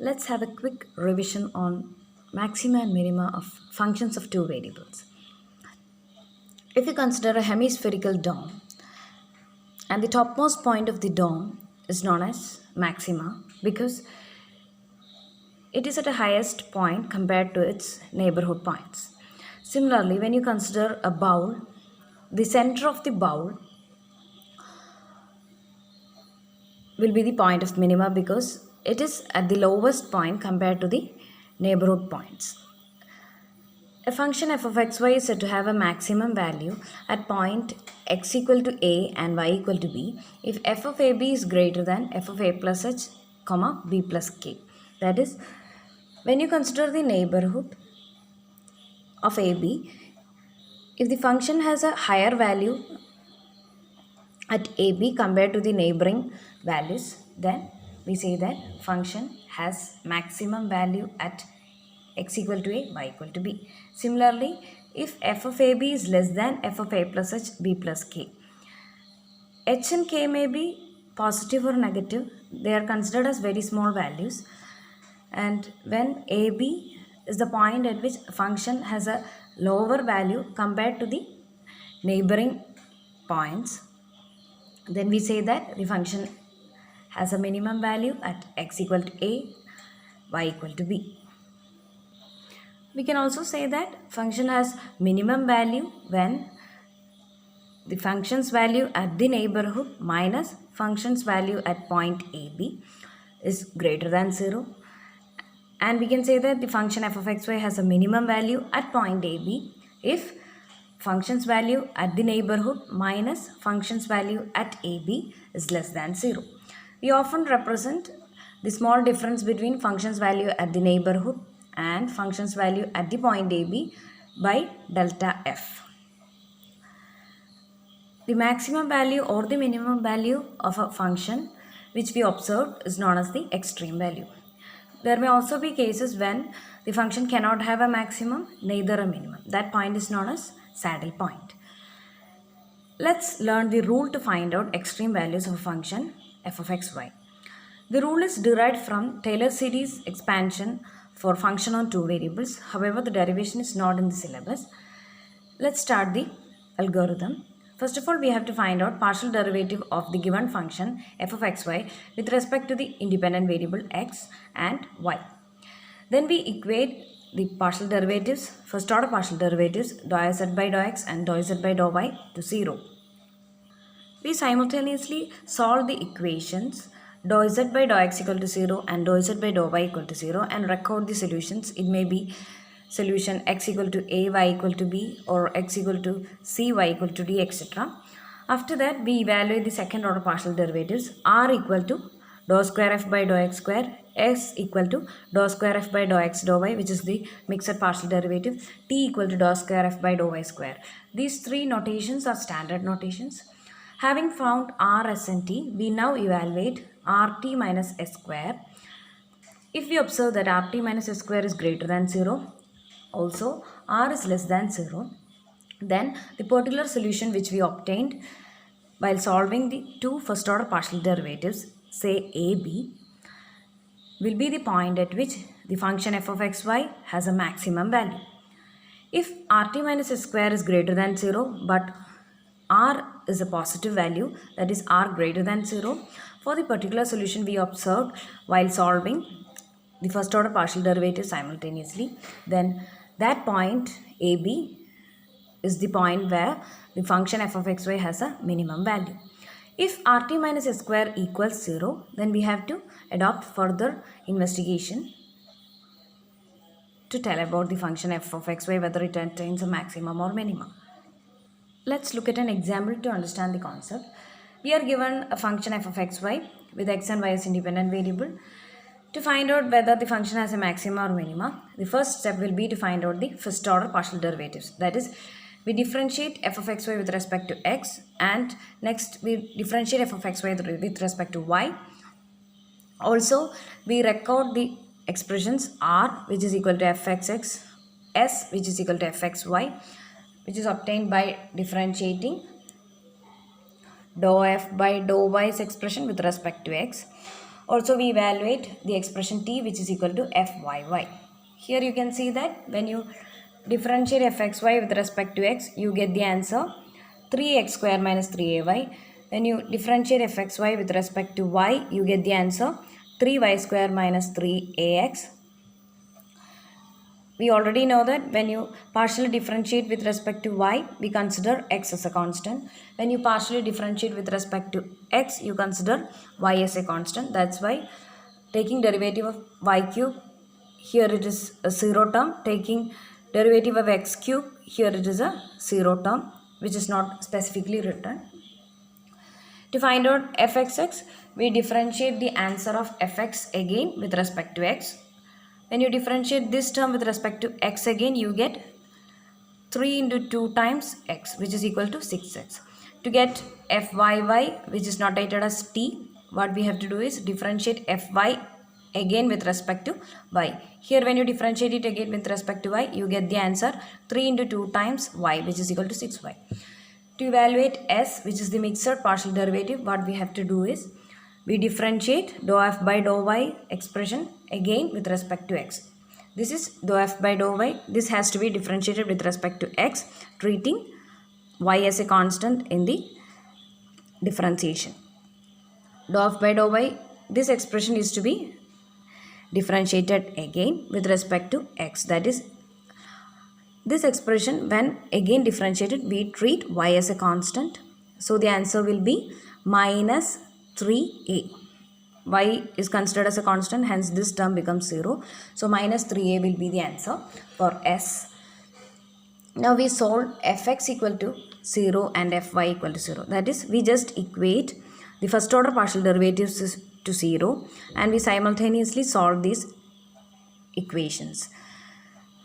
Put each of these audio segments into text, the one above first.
Let's have a quick revision on maxima and minima of functions of two variables. If you consider a hemispherical dome and the topmost point of the dome is known as maxima because it is at a highest point compared to its neighborhood points. Similarly, when you consider a bowl, the center of the bowl will be the point of minima because it is at the lowest point compared to the neighborhood points. A function f of xy is said to have a maximum value at point x equal to a and y equal to b if f of ab is greater than f of a plus h, comma b plus k. That is, when you consider the neighborhood of ab, if the function has a higher value at ab compared to the neighboring values, then we say that function has maximum value at x equal to a, y equal to b. Similarly, if f of ab is less than f of a plus h, b plus k, h and k may be positive or negative. They are considered as very small values. And when ab is the point at which function has a lower value compared to the neighboring points, then we say that the function has a minimum value at x equal to a, y equal to b. We can also say that function has minimum value when the function's value at the neighborhood minus function's value at point AB is greater than 0. And we can say that the function f of xy has a minimum value at point AB if function's value at the neighborhood minus function's value at AB is less than 0. We often represent the small difference between function's value at the neighborhood and function's value at the point AB by delta f. The maximum value or the minimum value of a function which we observed is known as the extreme value. There may also be cases when the function cannot have a maximum, neither a minimum. That point is known as saddle point. Let's learn the rule to find out extreme values of a function f of xy. The rule is derived from Taylor series expansion for function on two variables. However, the derivation is not in the syllabus. Let's start the algorithm. First of all, we have to find out partial derivative of the given function f of xy with respect to the independent variable x and y. Then we equate the partial derivatives, first order partial derivatives, dou z by dou x and dou z by dou y to 0. We simultaneously solve the equations dou z by dou x equal to 0 and dou z by dou y equal to 0 and record the solutions. It may be solution x equal to a, y equal to b, or x equal to c, y equal to d, etc. After that, we evaluate the second order partial derivatives. R equal to dou square f by dou x square, s equal to dou square f by dou x dou y, which is the mixed partial derivative, t equal to dou square f by dou y square. These three notations are standard notations. Having found r, s and t, we now evaluate rt minus s square. If we observe that rt minus s square is greater than 0, also r is less than 0, then the particular solution which we obtained while solving the two first order partial derivatives, say a, b, will be the point at which the function f of xy has a maximum value. If rt minus s square is greater than 0 but r is a positive value, that is r greater than 0, for the particular solution we observed while solving the first order partial derivative simultaneously, then that point AB is the point where the function f of xy has a minimum value. If rt minus s square equals 0, then we have to adopt further investigation to tell about the function f of xy, whether it attains a maximum or minimum. Let's look at an example to understand the concept. We are given a function f of xy with x and y as independent variable. To find out whether the function has a maxima or minima, the first step will be to find out the first order partial derivatives. That is, we differentiate f of xy with respect to x, and next we differentiate f of xy with respect to y. Also, we record the expressions r, which is equal to fxx, s, which is equal to fxy, which is obtained by differentiating dou f by dou y's expression with respect to x. Also we evaluate the expression t, which is equal to fyy. Here you can see that when you differentiate fxy with respect to x, you get the answer 3x square minus 3ay. When you differentiate fxy with respect to y, you get the answer 3y square minus 3ax. We already know that when you partially differentiate with respect to y, we consider x as a constant. When you partially differentiate with respect to x, you consider y as a constant. That's why taking derivative of y cube, here it is a 0 term. Taking derivative of x cube, here it is a 0 term, which is not specifically written. To find out fxx, we differentiate the answer of fx again with respect to x. When you differentiate this term with respect to x again, you get 3 into 2 times x, which is equal to 6x. To get fyy, which is notated as t, what we have to do is differentiate fy again with respect to y. Here when you differentiate it again with respect to y, you get the answer 3 into 2 times y, which is equal to 6y. To evaluate s, which is the mixed partial derivative, what we have to do is we differentiate dou f by dou y expression again with respect to x. This is dou f by dou y. This has to be differentiated with respect to x, treating y as a constant in the differentiation. Dou f by dou y, this expression is to be differentiated again with respect to x. That is, this expression when again differentiated, we treat y as a constant. So the answer will be minus 3a. Y is considered as a constant, hence this term becomes 0. So minus 3a will be the answer for s. Now we solve fx equal to 0 and fy equal to 0. That is, we just equate the first order partial derivatives to 0 and we simultaneously solve these equations.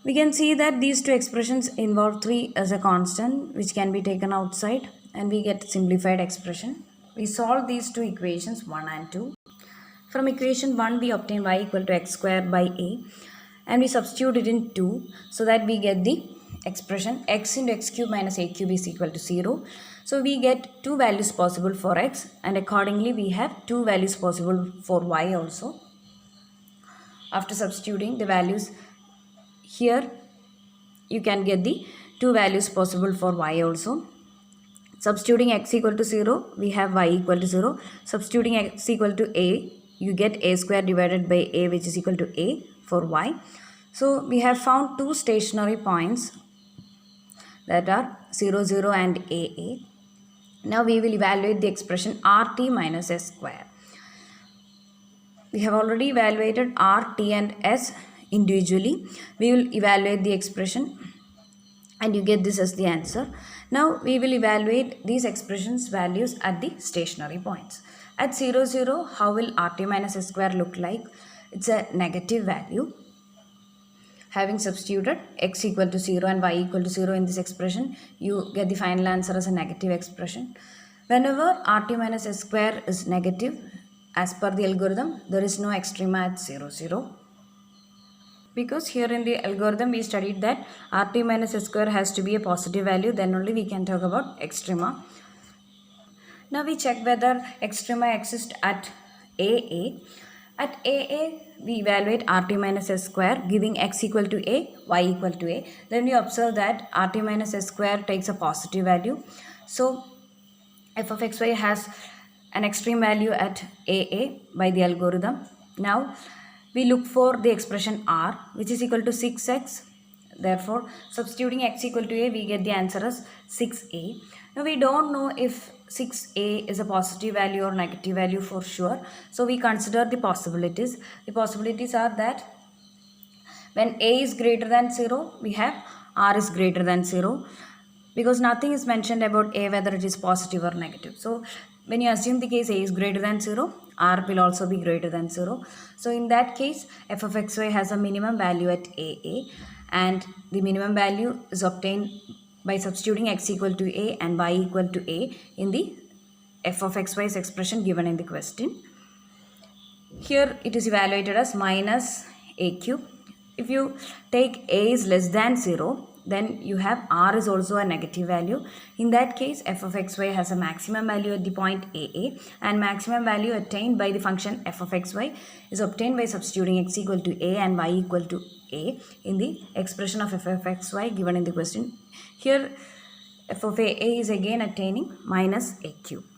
We can see that these two expressions involve 3 as a constant, which can be taken outside, and we get simplified expression. We solve these two equations 1 and 2. From equation 1, we obtain y equal to x square by a, and we substitute it in 2 so that we get the expression x into x cube minus a cube is equal to 0. So we get two values possible for x, and accordingly we have two values possible for y also. After substituting the values here, you can get the two values possible for y also. Substituting x equal to 0, we have y equal to 0. Substituting x equal to a, you get a square divided by a, which is equal to a for y. So we have found two stationary points that are 0, 0 and a. Now we will evaluate the expression rt minus s square. We have already evaluated r, t and s individually. We will evaluate the expression and you get this as the answer. Now we will evaluate these expressions values at the stationary points. At 0, 0, how will rt minus s square look like? It's a negative value. Having substituted x equal to 0 and y equal to 0 in this expression, you get the final answer as a negative expression. Whenever rt minus s square is negative, as per the algorithm, there is no extrema at 0, 0. Because here in the algorithm we studied that rt minus s square has to be a positive value, then only we can talk about extrema. Now we check whether extrema exist at AA. At AA, we evaluate rt minus s square giving x equal to a, y equal to a. Then we observe that rt minus s square takes a positive value. So f of xy has an extreme value at AA by the algorithm. Now we look for the expression r, which is equal to 6x. Therefore, substituting x equal to a, we get the answer as 6a. Now we don't know if 6a is a positive value or negative value for sure. So we consider the possibilities. The possibilities are that when a is greater than 0, we have r is greater than 0. Because nothing is mentioned about a whether it is positive or negative. So when you assume the case a is greater than 0, r will also be greater than 0. So in that case, f of xy has a minimum value at AA, and the minimum value is obtained by substituting x equal to a and y equal to a in the f of xy's expression given in the question. Here it is evaluated as minus a cube. If you take a is less than 0, then you have r is also a negative value. In that case, f of xy has a maximum value at the point AA, and maximum value attained by the function f of xy is obtained by substituting x equal to a and y equal to a in the expression of f of xy given in the question. Here f of a is again attaining minus aq.